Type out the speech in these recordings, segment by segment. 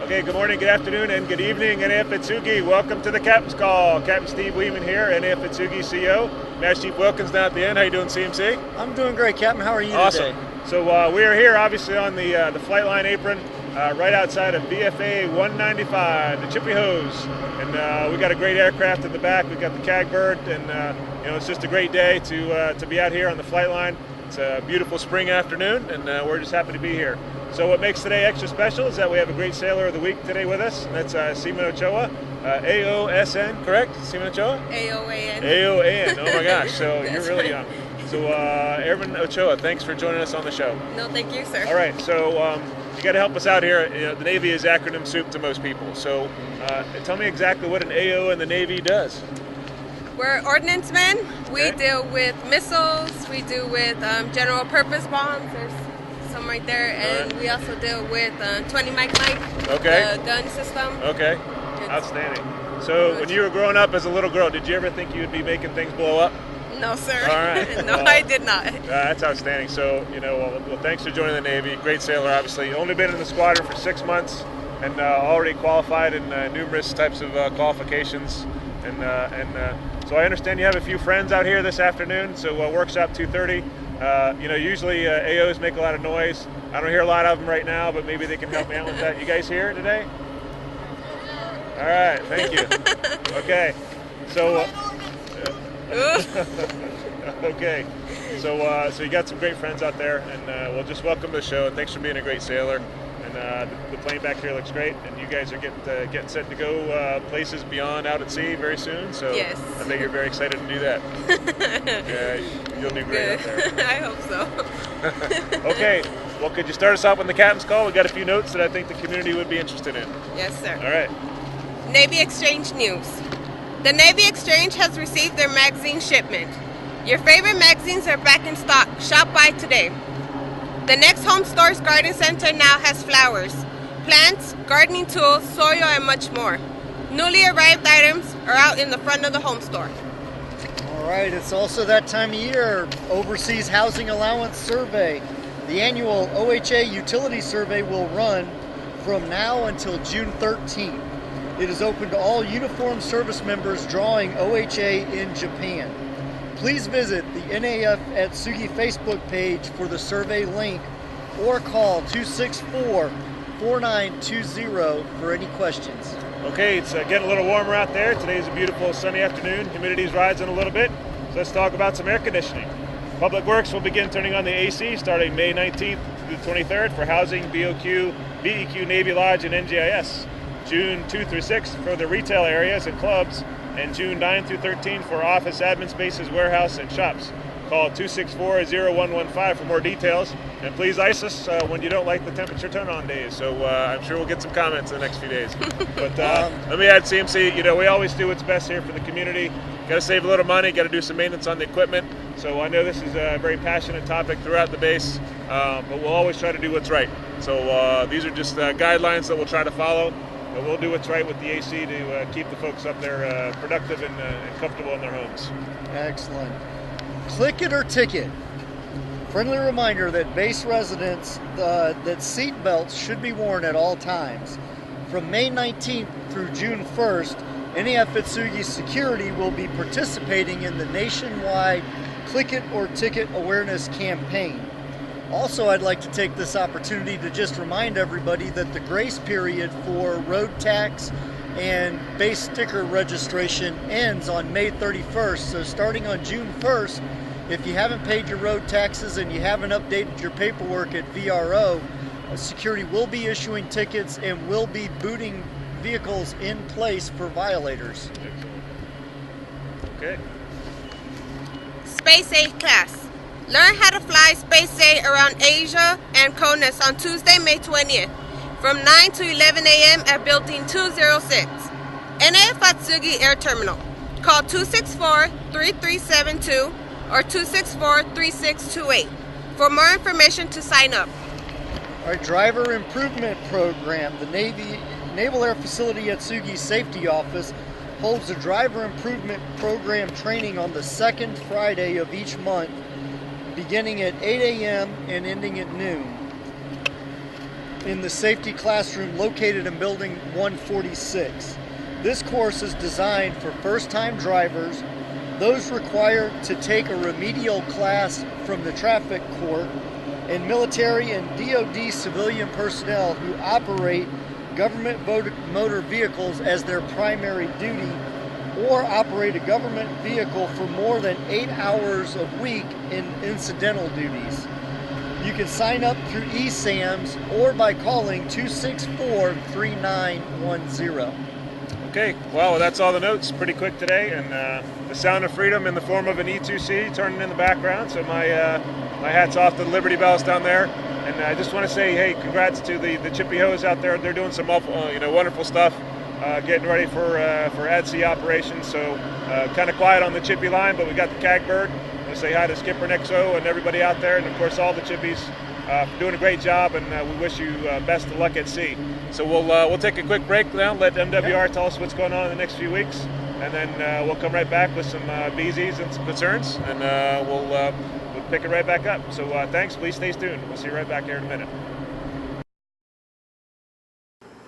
Okay, good morning, good afternoon, and good evening, NAF Atsugi. Welcome to the Captain's Call. Captain Steve Weeman here, NAF Atsugi CEO. Master Chief Wilkins down at the end. How you doing, CMC? I'm doing great, Captain. How are you awesome. today? So we are here, obviously, on the flight line apron, right outside of VFA 195, the Chippy Hose. And we got a great aircraft in the back. We got the CAG Bird, and it's just a great day to be out here on the flight line. It's a beautiful spring afternoon, and we're just happy to be here. So what makes today extra special is that we have a great Sailor of the Week today with us, and that's Seaman Ochoa, AOSN, correct? Seaman Ochoa? AOAN. AOAN, oh my gosh, so you're really young. So Airman Ochoa, thanks for joining us on the show. No, thank you, sir. All right, so you got to help us out here. The Navy is acronym soup to most people. So tell me exactly what an AO in the Navy does. We're ordnancemen. We deal with missiles. We deal with general purpose bombs. There's some right there. And we also deal with 20 Mike, the gun system. Okay, outstanding. So when you were growing up as a little girl, did you ever think you would be making things blow up? No, sir. All right. No, I did not. That's outstanding. So, well, thanks for joining the Navy. Great sailor, obviously. Only been in the squadron for 6 months and already qualified in numerous types of qualifications. So I understand you have a few friends out here this afternoon. So workshop 2:30. Usually AOs make a lot of noise. I don't hear a lot of them right now, but maybe they can help me out with that. You guys here today? All right. Thank you. Okay. So. Okay, so you got some great friends out there, and well, just welcome to the show, and thanks for being a great sailor. And the plane back here looks great, and you guys are getting set to go places beyond out at sea very soon. So yes. I think you're very excited to do that. Yeah, you'll do great out there. I hope so. Okay, well, could you start us off with the Captain's Call? We got a few notes that I think the community would be interested in. Yes, sir. All right. Navy Exchange News. The Navy Exchange has received their magazine shipment. Your favorite magazines are back in stock. Shop by today. The Next Home Store's garden center now has flowers, plants, gardening tools, soil, and much more. Newly arrived items are out in the front of the home store. All right, it's also that time of year, Overseas Housing Allowance Survey. The annual OHA Utility Survey will run from now until June 13th. It is open to all uniformed service members drawing OHA in Japan. Please visit the NAF Atsugi Facebook page for the survey link or call 264-4920 for any questions. Okay, it's getting a little warmer out there. Today's a beautiful sunny afternoon. Humidity's rising a little bit. So let's talk about some air conditioning. Public Works will begin turning on the AC starting May 19th through the 23rd for housing, BOQ, BEQ, Navy Lodge, and NGIS. June 2 through 6 for the retail areas and clubs, and June 9 through 13 for office, admin spaces, warehouse, and shops. Call 264-0115 for more details, and please ice us when you don't like the temperature turn-on days. So I'm sure we'll get some comments in the next few days. But let me add, CMC, we always do what's best here for the community. Got to save a little money, got to do some maintenance on the equipment. So I know this is a very passionate topic throughout the base, but we'll always try to do what's right. So these are just guidelines that we'll try to follow. But we'll do what's right with the AC to keep the folks up there productive and comfortable in their homes. Excellent. Click it or ticket. Friendly reminder that base residents that seat belts should be worn at all times. From May 19th through June 1st, NAF Atsugi Security will be participating in the nationwide Click It or Ticket awareness campaign. Also, I'd like to take this opportunity to just remind everybody that the grace period for road tax and base sticker registration ends on May 31st. So starting on June 1st, if you haven't paid your road taxes and you haven't updated your paperwork at VRO, security will be issuing tickets and will be booting vehicles in place for violators. Okay. Space A class. Learn how to fly Space A around Asia and CONUS on Tuesday, May 20th from 9 to 11 a.m. at Building 206, NAF Atsugi Air Terminal. Call 264-3372 or 264-3628 for more information to sign up. Our Driver Improvement Program, the Naval Air Facility Atsugi Safety Office holds a Driver Improvement Program training on the second Friday of each month, beginning at 8 a.m. and ending at noon. in the safety classroom located in Building 146. This course is designed for first-time drivers, those required to take a remedial class from the traffic court, and military and DoD civilian personnel who operate government motor vehicles as their primary duty or operate a government vehicle for more than 8 hours a week in incidental duties. You can sign up through eSAMS or by calling 264-3910. Okay, well, that's all the notes. Pretty quick today, and the sound of freedom in the form of an E2C turning in the background. So my hat's off to the Liberty Bells down there, and I just want to say, hey, congrats to the Chippy Hoes out there. They're doing some wonderful stuff, getting ready for Atsugi operations. So kind of quiet on the Chippy line, but we got the CAG Bird. I say hi to Skipper Nexo and everybody out there, and of course all the Chippies for doing a great job, and we wish you best of luck at sea. So we'll take a quick break now, let MWR tell us what's going on in the next few weeks, and then we'll come right back with some BZs and some concerns, and we'll pick it right back up. So thanks, please stay tuned. We'll see you right back here in a minute.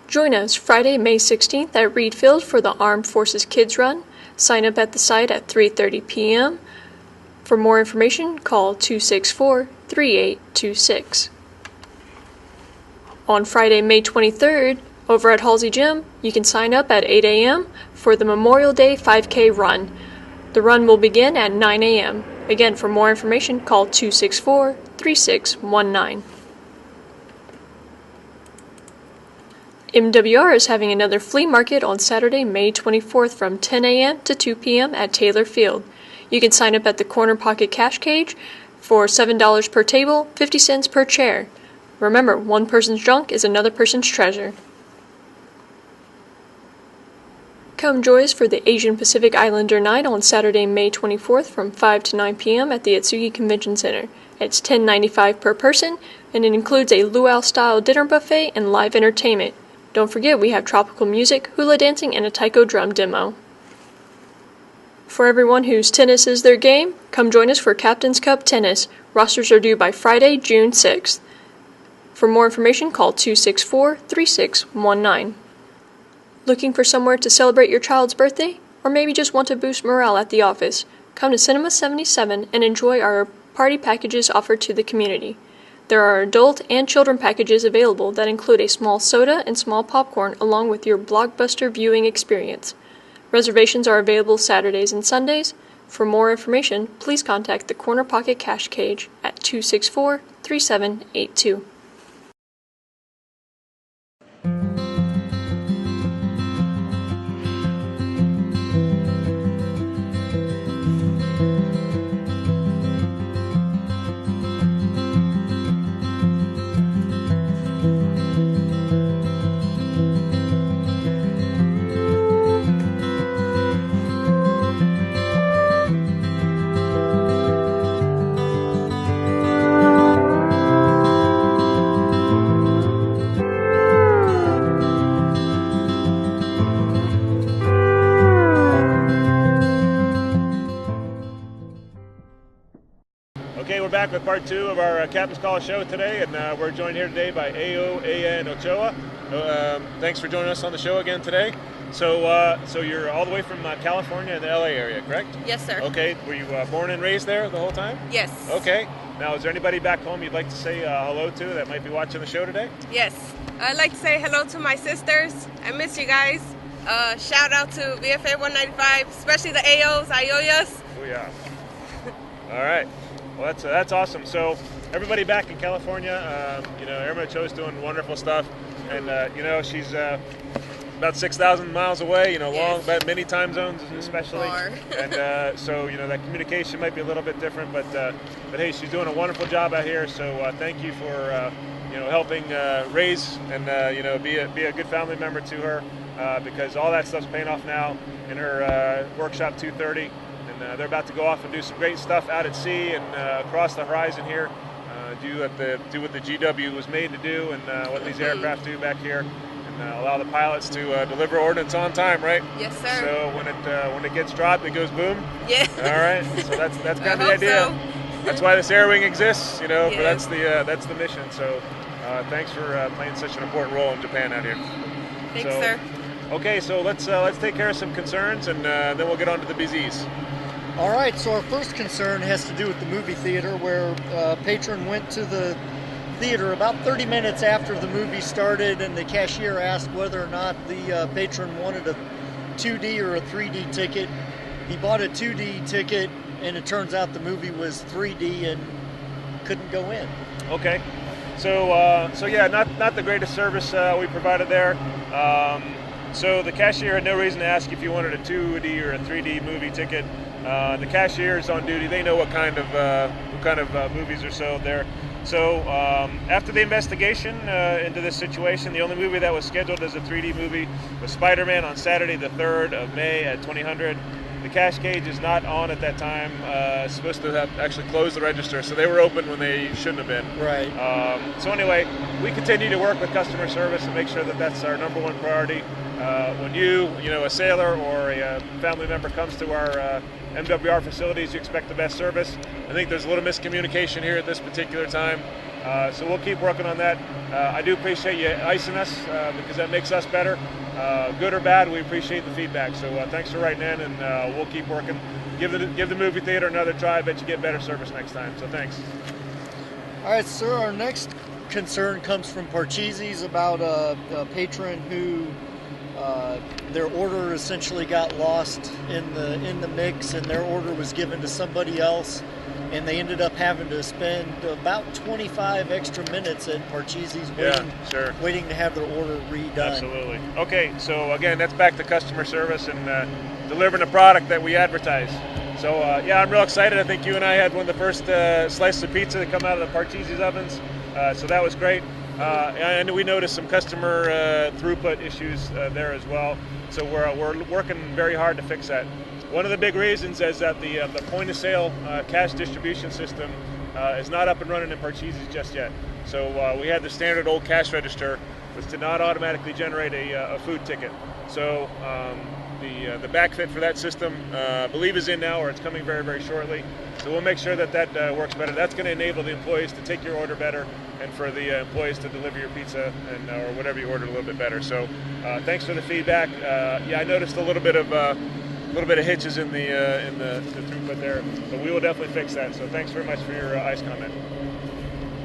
Join us Friday, May 16th at Reed Field for the Armed Forces Kids Run. Sign up at the site at 3:30 p.m. For more information, call 264-3826. On Friday, May 23rd, over at Halsey Gym, you can sign up at 8 a.m. for the Memorial Day 5K run. The run will begin at 9 a.m. Again, for more information, call 264-3619. MWR is having another flea market on Saturday, May 24th from 10 a.m. to 2 p.m. at Taylor Field. You can sign up at the Corner Pocket Cash Cage for $7 per table, 50 cents per chair. Remember, one person's junk is another person's treasure. Come join us for the Asian Pacific Islander Night on Saturday, May 24th from 5 to 9 p.m. at the Atsugi Convention Center. It's $10.95 per person, and it includes a luau-style dinner buffet and live entertainment. Don't forget we have tropical music, hula dancing, and a taiko drum demo. For everyone whose tennis is their game, come join us for Captain's Cup Tennis. Rosters are due by Friday, June 6th. For more information, call 264-3619. Looking for somewhere to celebrate your child's birthday? Or maybe just want to boost morale at the office? Come to Cinema 77 and enjoy our party packages offered to the community. There are adult and children packages available that include a small soda and small popcorn along with your blockbuster viewing experience. Reservations are available Saturdays and Sundays. For more information, please contact the Corner Pocket Cash Cage at 264-3782. Okay, we're back with part two of our Captain's Call show today, and we're joined here today by Aviation Ochoa. Thanks for joining us on the show again today. So you're all the way from California in the LA area, correct? Yes, sir. Okay, were you born and raised there the whole time? Yes. Okay. Now, is there anybody back home you'd like to say hello to that might be watching the show today? Yes. I'd like to say hello to my sisters. I miss you guys. Shout out to VFA 195, especially the AOs, Ayoyas. Oh, yeah. All right. Well, that's awesome. So everybody back in California, Airman Ochoa's doing wonderful stuff, and she's about 6,000 miles away. Yes. Long, but many time zones especially, Far. and so that communication might be a little bit different, but hey, she's doing a wonderful job out here. So thank you for helping raise and be a good family member to her, because all that stuff's paying off now in her workshop 230. They're about to go off and do some great stuff out at sea and across the horizon here, do what the GW was made to do, and what these aircraft do back here, and allow the pilots to deliver ordnance on time, right? Yes, sir. So when it gets dropped, it goes boom. Yeah. All right. So that's kind of the idea. So. that's why this air wing exists, you know. Yes. But that's the mission. So thanks for playing such an important role in Japan out here. Thanks, sir. Okay, so let's take care of some concerns, and then we'll get on to the BZs. All right, so our first concern has to do with the movie theater, where a patron went to the theater about 30 minutes after the movie started, and the cashier asked whether or not the patron wanted a 2D or a 3D ticket. He bought a 2D ticket, and it turns out the movie was 3D and couldn't go in. Okay, so yeah, not the greatest service we provided there. So the cashier had no reason to ask if you wanted a 2D or a 3D movie ticket. The cashier is on duty. They know what kind of movies are sold there. So after the investigation into this situation, the only movie that was scheduled as a 3D movie was Spider-Man on Saturday the 3rd of May at 2000. The cash cage is not on at that time. It's supposed to have actually closed the register, so they were open when they shouldn't have been. Right. So anyway, we continue to work with customer service and make sure that that's our number one priority. When a sailor or a family member comes to our MWR facilities, you expect the best service. I think there's a little miscommunication here at this particular time, so we'll keep working on that. I do appreciate you icing us because that makes us better. Good or bad, we appreciate the feedback. So thanks for writing in, and we'll keep working. Give the movie theater another try. I bet you get better service next time. So thanks. All right, sir. Our next concern comes from Parcheesi's about a patron who their order essentially got lost in the mix, and their order was given to somebody else, and they ended up having to spend about 25 extra minutes at Parcheesi's waiting to have their order redone. Absolutely. Okay, so again, that's back to customer service and delivering a product that we advertise. So yeah, I'm real excited. I think you and I had one of the first slices of pizza that come out of the Parcheesi's ovens, so that was great. And we noticed some customer throughput issues there as well. So we're working very hard to fix that. One of the big reasons is that the point of sale cash distribution system is not up and running in Parcheesi's just yet. So we had the standard old cash register, which did not automatically generate a food ticket. So the backfit for that system, I believe, is in now, or it's coming very, very shortly. So we'll make sure that works better. That's going to enable the employees to take your order better, and for the employees to deliver your pizza and or whatever you ordered a little bit better. So thanks for the feedback. Yeah, I noticed a little bit of hitches in the throughput there, but we will definitely fix that. So thanks very much for your ice comment.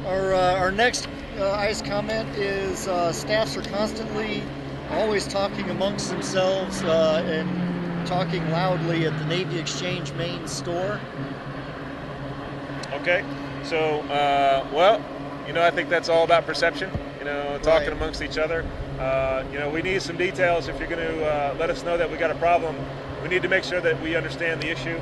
Our next ice comment is staffs are constantly always talking amongst themselves and talking loudly at the Navy Exchange main store. Okay, so well, I think that's all about perception. Talking amongst each other. We need some details. If you're going to let us know that we got a problem, we need to make sure that we understand the issue.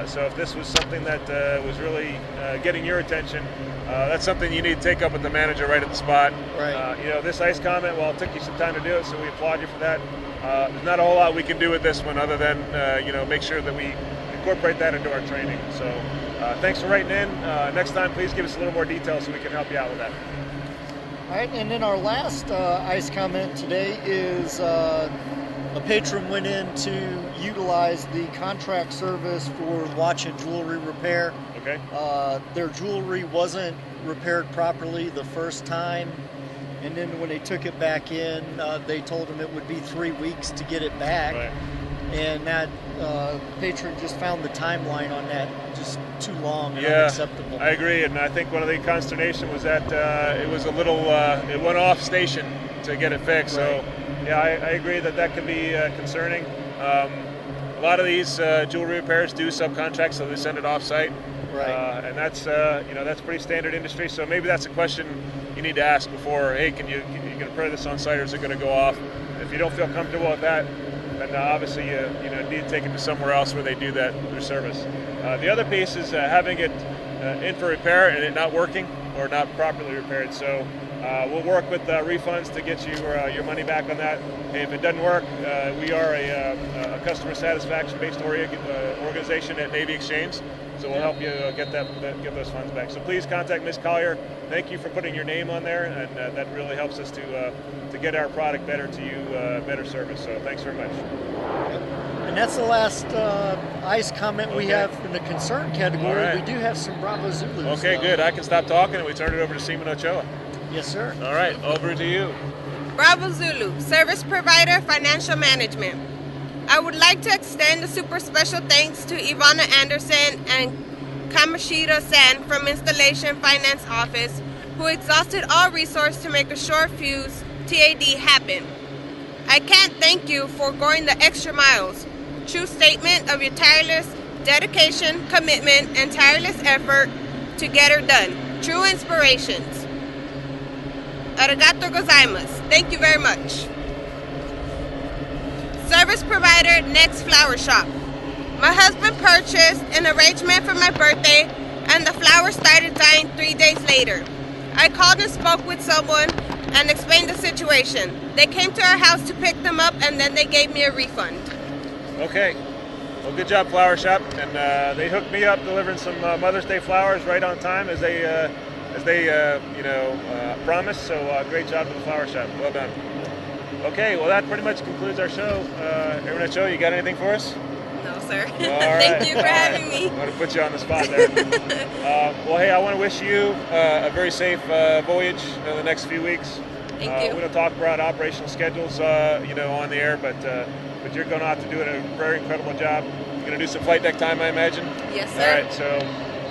So if this was something that was really getting your attention, that's something you need to take up with the manager right at the spot. Right. This ice comment, well, it took you some time to do it, so we applaud you for that. There's not a whole lot we can do with this one other than make sure that we incorporate that into our training. So thanks for writing in. Next time, please give us a little more detail so we can help you out with that. All right, and then our last ice comment today is a patron went in to utilize the contract service for watch and jewelry repair. Okay. Their jewelry wasn't repaired properly the first time, and then when they took it back in, they told them it would be 3 weeks to get it back. Right. And that patron just found the timeline on that just too long and unacceptable. I agree, and I think one of the consternation was that it was a little, it went off station to get it fixed. Right. So, yeah, I agree that can be concerning. A lot of these jewelry repairs do subcontract, so they send it off-site. Right. And that's that's pretty standard industry. So maybe that's a question you need to ask before. Hey, can you repair this on site, or is it going to go off? If you don't feel comfortable with that, then obviously you need to take it to somewhere else where they do that through service. The other piece is having it in for repair and it not working or not properly repaired. So we'll work with refunds to get you your money back on that. Hey, if it doesn't work, we are a customer satisfaction-based organization at Navy Exchange, so we'll help you get those funds back. So please contact Ms. Collier. Thank you for putting your name on there, and that really helps us to get our product better to you, better service. So thanks very much. And And that's the last ice comment we Okay. have in the concern category. All right. We do have some Bravo Zulus. Okay, good. I can stop talking and we turn it over to Seaman Ochoa. Yes, sir. All right, over to you. Bravo Zulu, Service Provider, Financial Management. I would like to extend a super special thanks to Ivana Anderson and Kamashita San from Installation Finance Office, who exhausted all resources to make a short fuse TAD happen. I can't thank you for going the extra miles. True statement of your tireless dedication, commitment, and tireless effort to get her done. True inspirations. Arigato gozaimasu. Thank you very much. Service Provider, Next Flower Shop. My husband purchased an arrangement for my birthday, and the flowers started dying 3 days later. I called and spoke with someone and explained the situation. They came to our house to pick them up, and then they gave me a refund. Okay. Well, good job, Flower Shop. And they hooked me up delivering some Mother's Day flowers right on time as they promised. So great job to the Flower Shop. Well done. Okay, well, that pretty much concludes our show. Airman Ochoa, you got anything for us? No, sir. All Thank right. you for having me. I'm going to put you on the spot there. Well, hey, I want to wish you a very safe voyage in the next few weeks. Thank you. We don't talk about operational schedules, on the air, but you're going to have to do a very incredible job. You're going to do some flight deck time, I imagine? Yes, sir. All right,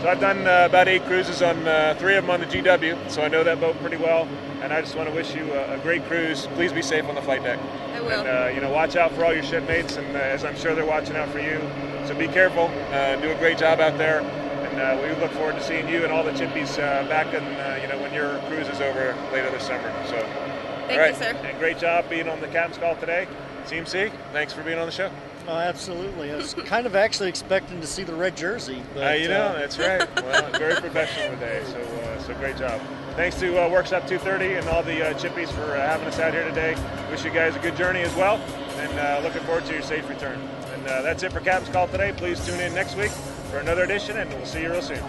so I've done about 8 cruises on 3 of them on the GW, so I know that boat pretty well, and I just want to wish you a great cruise. Please be safe on the flight deck. I will. And, watch out for all your shipmates, and as I'm sure they're watching out for you. So be careful, do a great job out there, and we look forward to seeing you and all the chippies back in, when your cruise is over later this summer. So, Thank all right. you, sir. And great job being on the captain's call today. CMC, thanks for being on the show. Oh, absolutely. I was kind of actually expecting to see the red jersey. But, That's right. Well, very professional today, so great job. Thanks to Workshop 230 and all the chippies for having us out here today. Wish you guys a good journey as well, and looking forward to your safe return. And that's it for Captain's Call today. Please tune in next week for another edition, and we'll see you real soon.